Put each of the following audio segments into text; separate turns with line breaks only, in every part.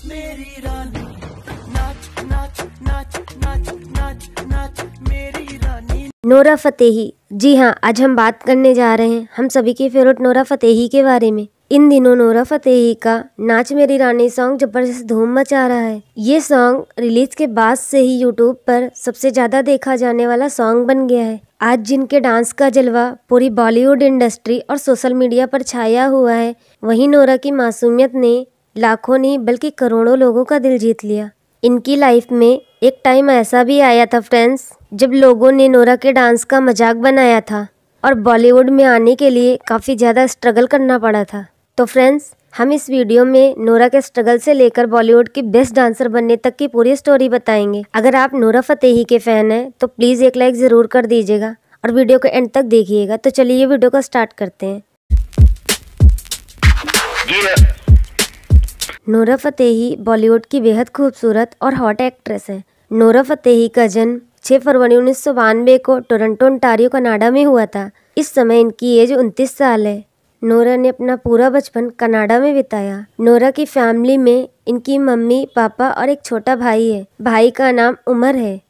मेरी रानी, नाच नाच नाच नाच नाच नाच मेरी रानी।
Nora Fatehi. जी हाँ, आज हम बात करने जा रहे हैं हम सभी की फेवरेट नोरा फतेही के बारे में। इन दिनों नोरा फतेही का नाच मेरी रानी सॉन्ग जबरदस्त धूम मचा रहा है। ये सॉन्ग रिलीज के बाद से ही यूट्यूब पर सबसे ज्यादा देखा जाने वाला सॉन्ग बन गया है। आज जिनके डांस का जलवा पूरी बॉलीवुड इंडस्ट्री और सोशल मीडिया पर छाया हुआ है, वहीं नोरा की मासूमियत ने लाखों नहीं बल्कि करोड़ों लोगों का दिल जीत लिया। इनकी लाइफ में एक टाइम ऐसा भी आया था फ्रेंड्स, जब लोगों ने नोरा के डांस का मजाक बनाया था और बॉलीवुड में आने के लिए काफ़ी ज़्यादा स्ट्रगल करना पड़ा था। तो फ्रेंड्स, हम इस वीडियो में नोरा के स्ट्रगल से लेकर बॉलीवुड की बेस्ट डांसर बनने तक की पूरी स्टोरी बताएंगे। अगर आप नोरा फतेही के फैन हैं तो प्लीज़ एक लाइक ज़रूर कर दीजिएगा और वीडियो को एंड तक देखिएगा। तो चलिए वीडियो को स्टार्ट करते हैं। नोरा फतेही बॉलीवुड की बेहद खूबसूरत और हॉट एक्ट्रेस है। नोरा फतेही का जन्म 6 फरवरी 1992 को टोरंटो ओंटारियो कनाडा में हुआ था। इस समय इनकी एज 29 साल है। नोरा ने अपना पूरा बचपन कनाडा में बिताया। नोरा की फैमिली में इनकी मम्मी, पापा और एक छोटा भाई है। भाई का नाम उमर है।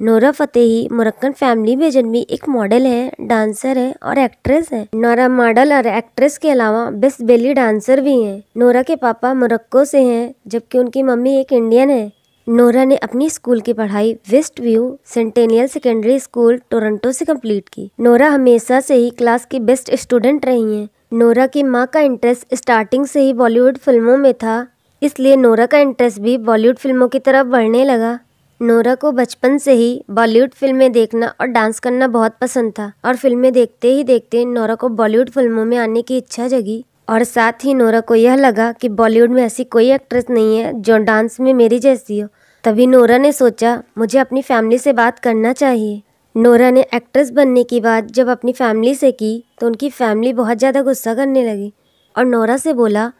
नोरा फतेही मोरक्कन फैमिली में जन्मी एक मॉडल है, डांसर है और एक्ट्रेस है। नोरा मॉडल और एक्ट्रेस के अलावा बेस्ट बेली डांसर भी हैं। नोरा के पापा मोरक्को से हैं, जबकि उनकी मम्मी एक इंडियन है। नोरा ने अपनी स्कूल की पढ़ाई West View Centennial Secondary School Toronto से कंप्लीट की। नोरा हमेशा से ही क्लास की बेस्ट स्टूडेंट रही हैं। नोरा की माँ का इंटरेस्ट स्टार्टिंग से ही बॉलीवुड फिल्मों में था, इसलिए नोरा का इंटरेस्ट भी बॉलीवुड फिल्मों की तरफ बढ़ने लगा। नोरा को बचपन से ही बॉलीवुड फिल्में देखना और डांस करना बहुत पसंद था और फिल्में देखते ही देखते नोरा को बॉलीवुड फिल्मों में आने की इच्छा जगी। और साथ ही नोरा को यह लगा कि बॉलीवुड में ऐसी कोई एक्ट्रेस नहीं है जो डांस में मेरी जैसी हो। तभी नोरा ने सोचा मुझे अपनी फैमिली से बात करना चाहिए। नोरा ने एक्ट्रेस बनने की बात जब अपनी फैमिली से की तो उनकी फैमिली बहुत ज़्यादा गुस्सा करने लगी और नोरा से बोला,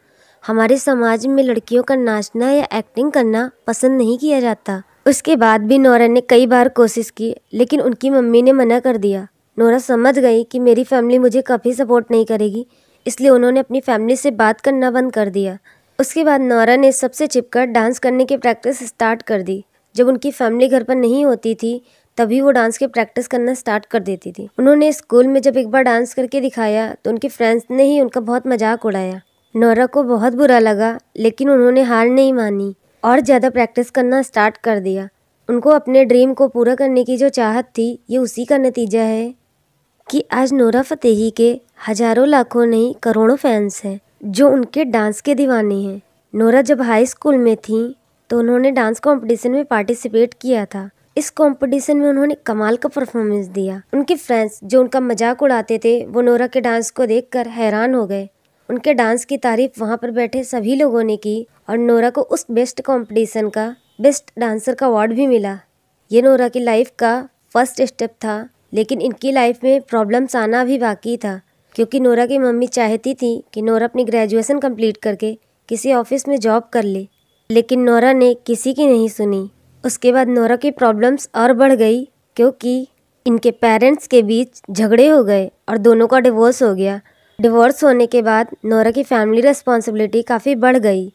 हमारे समाज में लड़कियों का नाचना या एक्टिंग करना पसंद नहीं किया जाता। उसके बाद भी नोरा ने कई बार कोशिश की, लेकिन उनकी मम्मी ने मना कर दिया। नोरा समझ गई कि मेरी फैमिली मुझे कभी सपोर्ट नहीं करेगी, इसलिए उन्होंने अपनी फैमिली से बात करना बंद कर दिया। उसके बाद नोरा ने सबसे छिपकर डांस करने की प्रैक्टिस स्टार्ट कर दी। जब उनकी फैमिली घर पर नहीं होती थी तभी वो डांस की प्रैक्टिस करना स्टार्ट कर देती थी। उन्होंने स्कूल में जब एक बार डांस करके दिखाया तो उनके फ्रेंड्स ने ही उनका बहुत मजाक उड़ाया। नोरा को बहुत बुरा लगा, लेकिन उन्होंने हार नहीं मानी और ज़्यादा प्रैक्टिस करना स्टार्ट कर दिया। उनको अपने ड्रीम को पूरा करने की जो चाहत थी, ये उसी का नतीजा है कि आज नोरा फतेही के हजारों लाखों नहीं करोड़ों फैंस हैं जो उनके डांस के दीवाने हैं। नोरा जब हाई स्कूल में थी तो उन्होंने डांस कंपटीशन में पार्टिसिपेट किया था। इस कंपटीशन में उन्होंने कमाल का परफॉर्मेंस दिया। उनके फ्रेंड्स जो उनका मजाक उड़ाते थे वो नोरा के डांस को देखकर हैरान हो गए। उनके डांस की तारीफ वहाँ पर बैठे सभी लोगों ने की और नोरा को उस बेस्ट कंपटीशन का बेस्ट डांसर का अवार्ड भी मिला। ये नोरा की लाइफ का फर्स्ट स्टेप था, लेकिन इनकी लाइफ में प्रॉब्लम्स आना भी बाकी था, क्योंकि नोरा की मम्मी चाहती थी कि नोरा अपनी ग्रेजुएशन कंप्लीट करके किसी ऑफिस में जॉब कर ले, लेकिन नोरा ने किसी की नहीं सुनी। उसके बाद नोरा की प्रॉब्लम्स और बढ़ गई, क्योंकि इनके पेरेंट्स के बीच झगड़े हो गए और दोनों का डिवोर्स हो गया। डिवोर्स होने के बाद नोरा की फैमिली रिस्पॉन्सिबिलिटी काफ़ी बढ़ गई।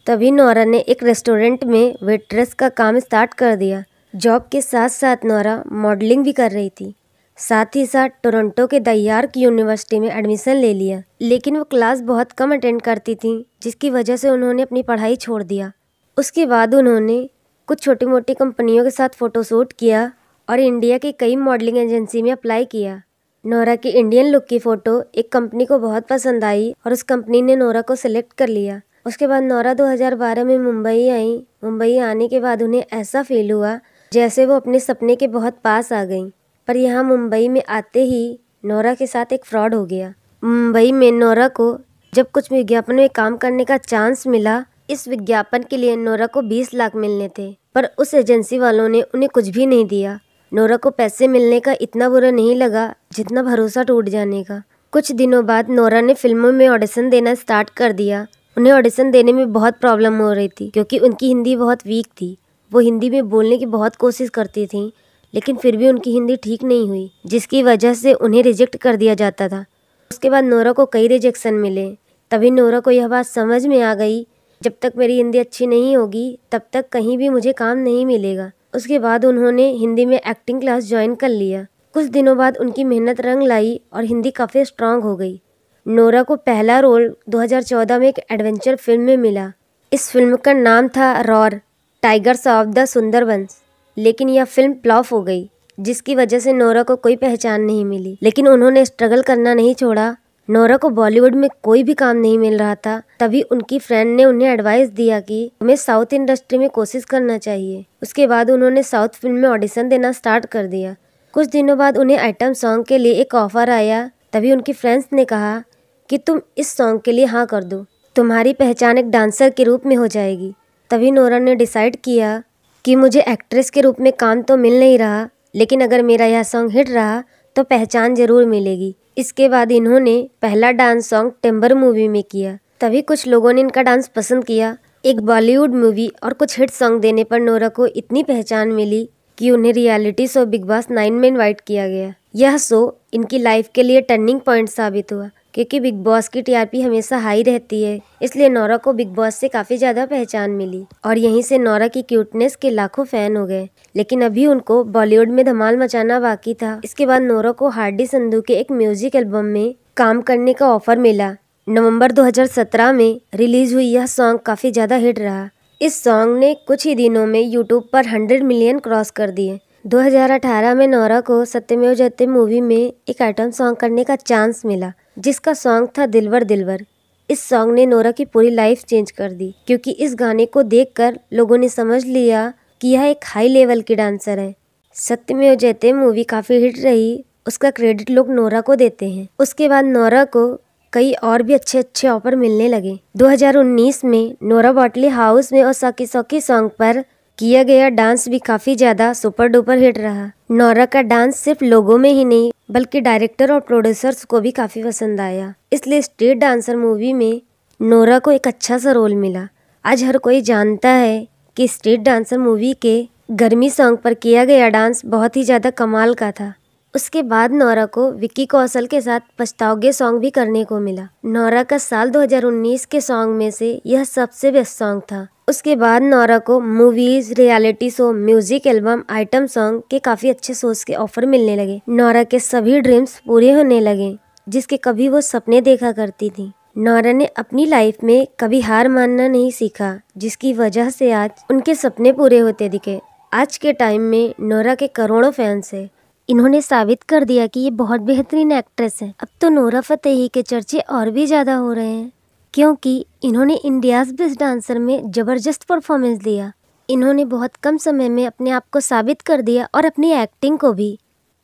तभी नोरा ने एक रेस्टोरेंट में वेट्रेस का काम स्टार्ट कर दिया। जॉब के साथ साथ नोरा मॉडलिंग भी कर रही थी। साथ ही साथ टोरंटो के द यॉर्क यूनिवर्सिटी में एडमिशन ले लिया, लेकिन वो क्लास बहुत कम अटेंड करती थी, जिसकी वजह से उन्होंने अपनी पढ़ाई छोड़ दिया। उसके बाद उन्होंने कुछ छोटी मोटी कंपनियों के साथ फ़ोटोशूट किया और इंडिया की कई मॉडलिंग एजेंसी में अप्लाई किया। नोरा की इंडियन लुक की फ़ोटो एक कंपनी को बहुत पसंद आई और उस कंपनी ने नोरा को सिलेक्ट कर लिया। उसके बाद नोरा 2012 में मुंबई आई। मुंबई आने के बाद उन्हें ऐसा फील हुआ जैसे वो अपने सपने के बहुत पास आ गई। पर यहाँ मुंबई में आते ही नोरा के साथ एक फ्रॉड हो गया। मुंबई में नोरा को जब कुछ विज्ञापन में काम करने का चांस मिला, इस विज्ञापन के लिए नोरा को 20 लाख मिलने थे, पर उस एजेंसी वालों ने उन्हें कुछ भी नहीं दिया। नोरा को पैसे मिलने का इतना बुरा नहीं लगा जितना भरोसा टूट जाने का। कुछ दिनों बाद नोरा ने फिल्मों में ऑडिशन देना स्टार्ट कर दिया। उन्हें ऑडिशन देने में बहुत प्रॉब्लम हो रही थी, क्योंकि उनकी हिंदी बहुत वीक थी। वो हिंदी में बोलने की बहुत कोशिश करती थी, लेकिन फिर भी उनकी हिंदी ठीक नहीं हुई, जिसकी वजह से उन्हें रिजेक्ट कर दिया जाता था। उसके बाद नोरा को कई रिजेक्शन मिले। तभी नोरा को यह बात समझ में आ गई, जब तक मेरी हिंदी अच्छी नहीं होगी तब तक कहीं भी मुझे काम नहीं मिलेगा। उसके बाद उन्होंने हिंदी में एक्टिंग क्लास ज्वाइन कर लिया। कुछ दिनों बाद उनकी मेहनत रंग लाई और हिंदी काफ़ी स्ट्रांग हो गई। नोरा को पहला रोल 2014 में एक एडवेंचर फिल्म में मिला। इस फिल्म का नाम था roar tigers of the Sundarbans, लेकिन यह फिल्म फ्लॉप हो गई, जिसकी वजह से नोरा को कोई पहचान नहीं मिली। लेकिन उन्होंने स्ट्रगल करना नहीं छोड़ा। नोरा को बॉलीवुड में कोई भी काम नहीं मिल रहा था, तभी उनकी फ्रेंड ने उन्हें एडवाइस दिया कि हमें साउथ इंडस्ट्री में कोशिश करना चाहिए। उसके बाद उन्होंने साउथ फिल्म में ऑडिशन देना स्टार्ट कर दिया। कुछ दिनों बाद उन्हें आइटम सॉन्ग के लिए एक ऑफर आया। तभी उनकी फ्रेंड्स ने कहा कि तुम इस सॉन्ग के लिए हाँ कर दो, तुम्हारी पहचान एक डांसर के रूप में हो जाएगी। तभी नोरा ने डिसाइड किया कि मुझे एक्ट्रेस के रूप में काम तो मिल नहीं रहा, लेकिन अगर मेरा यह सॉन्ग हिट रहा तो पहचान जरूर मिलेगी। इसके बाद इन्होंने पहला डांस सॉन्ग टिम्बर मूवी में किया। तभी कुछ लोगों ने इनका डांस पसंद किया। एक बॉलीवुड मूवी और कुछ हिट सॉन्ग देने पर नोरा को इतनी पहचान मिली कि उन्हें रियलिटी शो बिग बॉस 9 में इन्वाइट किया गया। यह शो इनकी लाइफ के लिए टर्निंग पॉइंट साबित हुआ, क्योंकि बिग बॉस की टीआरपी हमेशा हाई रहती है, इसलिए नोरा को बिग बॉस से काफ़ी ज़्यादा पहचान मिली और यहीं से नोरा की क्यूटनेस के लाखों फैन हो गए। लेकिन अभी उनको बॉलीवुड में धमाल मचाना बाकी था। इसके बाद नोरा को हार्डी संधू के एक म्यूजिक एल्बम में काम करने का ऑफर मिला। नवंबर 2017 में रिलीज हुई यह सॉन्ग काफ़ी ज़्यादा हिट रहा। इस सॉन्ग ने कुछ ही दिनों में यूट्यूब पर 100 मिलियन क्रॉस कर दिए। 2018 में नोरा को सत्यमेव जयते मूवी में एक आइटम सॉन्ग करने का चांस मिला, जिसका सॉन्ग था दिलवर दिलवर। इस सॉन्ग ने नोरा की पूरी लाइफ चेंज कर दी, क्योंकि इस गाने को देखकर लोगों ने समझ लिया कि यह एक हाई लेवल की डांसर है। सत्यमेव जयते मूवी काफ़ी हिट रही, उसका क्रेडिट लोग नोरा को देते हैं। उसके बाद नोरा को कई और भी अच्छे अच्छे ऑफर मिलने लगे। 2019 में नोरा बॉटली हाउस में और सौकी सौकी सॉन्ग पर किया गया डांस भी काफ़ी ज़्यादा सुपर डुपर हिट रहा। नोरा का डांस सिर्फ लोगों में ही नहीं बल्कि डायरेक्टर और प्रोड्यूसर्स को भी काफ़ी पसंद आया, इसलिए स्ट्रीट डांसर मूवी में नोरा को एक अच्छा सा रोल मिला। आज हर कोई जानता है कि स्ट्रीट डांसर मूवी के गर्मी सॉन्ग पर किया गया डांस बहुत ही ज़्यादा कमाल का था। उसके बाद नोरा को विक्की कौशल के साथ पछताओगे सॉन्ग भी करने को मिला। नोरा का साल 2019 के सॉन्ग में से यह सबसे बेस्ट सॉन्ग था। उसके बाद नोरा को movies, reality show, music album, item song के काफ़ी अच्छे शोज के ऑफर मिलने लगे। नोरा के सभी ड्रीम्स पूरे होने लगे, जिसके कभी वो सपने देखा करती थी। नोरा ने अपनी लाइफ में कभी हार मानना नहीं सीखा, जिसकी वजह से आज उनके सपने पूरे होते दिखे। आज के टाइम में नोरा के करोड़ों फैंस हैं। इन्होंने साबित कर दिया कि ये बहुत बेहतरीन एक्ट्रेस है। अब तो नोरा फतेही के चर्चे और भी ज़्यादा हो रहे हैं, क्योंकि इन्होंने इंडियाज़ बेस्ट डांसर में ज़बरदस्त परफॉर्मेंस दिया। इन्होंने बहुत कम समय में अपने आप को साबित कर दिया और अपनी एक्टिंग को भी।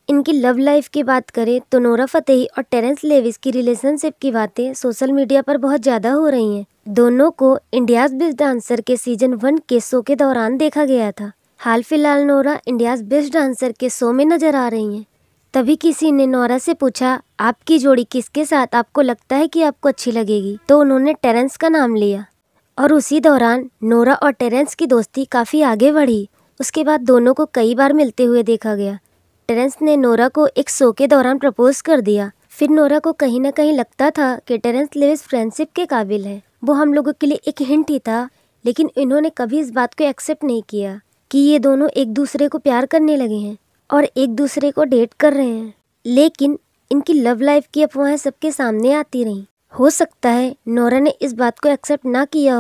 इनकी लव लाइफ की बात करें तो नोरा फतेही और टेरेंस लेविस की रिलेशनशिप की बातें सोशल मीडिया पर बहुत ज़्यादा हो रही हैं। दोनों को इंडियाज़ बेस्ट डांसर के सीजन 1 के शो के दौरान देखा गया था। हाल फिलहाल नोरा इंडियाज़ बेस्ट डांसर के शो में नजर आ रही हैं। तभी किसी ने नोरा से पूछा, आपकी जोड़ी किसके साथ आपको लगता है कि आपको अच्छी लगेगी? तो उन्होंने टेरेंस का नाम लिया और उसी दौरान नोरा और टेरेंस की दोस्ती काफ़ी आगे बढ़ी। उसके बाद दोनों को कई बार मिलते हुए देखा गया। टेरेंस ने नोरा को एक शो के दौरान प्रपोज कर दिया। फिर नोरा को कहीं ना कहीं लगता था कि टेरेंस लेविस फ्रेंडशिप के काबिल है। वो हम लोगों के लिए एक हिंट ही था, लेकिन इन्होंने कभी इस बात को एक्सेप्ट नहीं किया कि ये दोनों एक दूसरे को प्यार करने लगे हैं और एक दूसरे को डेट कर रहे हैं। लेकिन इनकी लव लाइफ की अफवाहें सबके सामने आती रहीं। हो सकता है नोरा ने इस बात को एक्सेप्ट ना किया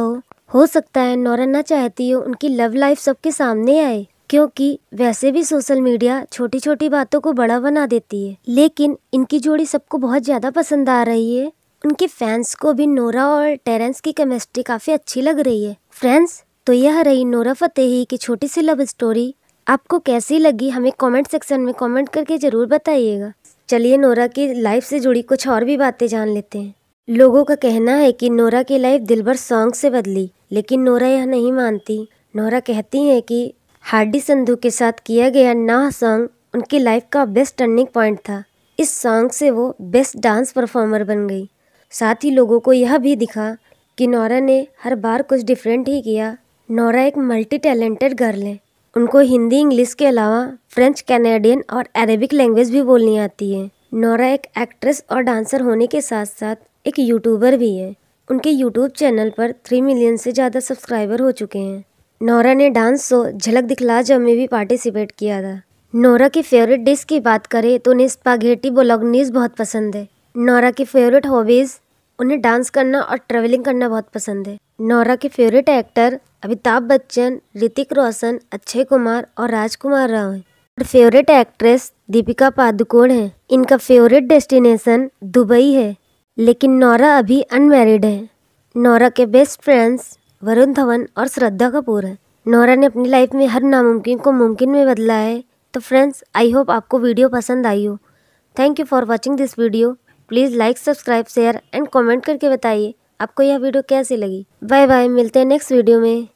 हो सकता है नोरा ना चाहती हो उनकी लव लाइफ सबके सामने आए, क्योंकि वैसे भी सोशल मीडिया छोटी छोटी बातों को बड़ा बना देती है। लेकिन इनकी जोड़ी सबको बहुत ज़्यादा पसंद आ रही है। उनके फैंस को भी नोरा और टेरेंस की केमिस्ट्री काफ़ी अच्छी लग रही है। फ्रेंड्स, तो यह रही नोरा फतेही की छोटी सी लव स्टोरी। आपको कैसी लगी हमें कमेंट सेक्शन में कमेंट करके ज़रूर बताइएगा। चलिए नोरा की लाइफ से जुड़ी कुछ और भी बातें जान लेते हैं। लोगों का कहना है कि नोरा की लाइफ दिलबर सॉन्ग से बदली, लेकिन नोरा यह नहीं मानती। नोरा कहती हैं कि हार्डी संधू के साथ किया गया नाह सॉन्ग उनकी लाइफ का बेस्ट टर्निंग पॉइंट था। इस सॉन्ग से वो बेस्ट डांस परफॉर्मर बन गई। साथ ही लोगों को यह भी दिखा कि नोरा ने हर बार कुछ डिफरेंट ही किया। नोरा एक मल्टी टैलेंटेड गर्ल है। उनको हिंदी, इंग्लिश के अलावा फ्रेंच, कैनेडियन और अरेबिक लैंग्वेज भी बोलनी आती है। नोरा एक एक्ट्रेस और डांसर होने के साथ साथ एक यूट्यूबर भी है। उनके यूट्यूब चैनल पर 3 मिलियन से ज़्यादा सब्सक्राइबर हो चुके हैं। नोरा ने डांस शो झलक दिखला जा में भी पार्टिसिपेट किया था। नोरा की फेवरेट डिश की बात करें तो उन्हें स्पाघेटी बोलोग्नीज बहुत पसंद है। नोरा की फेवरेट हॉबीज़ उन्हें डांस करना और ट्रैवलिंग करना बहुत पसंद है। नोरा के फेवरेट एक्टर अमिताभ बच्चन, ऋतिक रोशन, अक्षय कुमार और राजकुमार राव हैं। और फेवरेट एक्ट्रेस दीपिका पादुकोण है। इनका फेवरेट डेस्टिनेशन दुबई है, लेकिन नोरा अभी अनमैरिड है। नोरा के बेस्ट फ्रेंड्स वरुण धवन और श्रद्धा कपूर है। नोरा ने अपनी लाइफ में हर नामुमकिन को मुमकिन में बदला है। तो फ्रेंड्स, आई होप आपको वीडियो पसंद आई हो। Thank you for watching this video. Please like, subscribe, share and comment करके बताइए आपको यह वीडियो कैसी लगी। बाय बाय, मिलते हैं नेक्स्ट वीडियो में।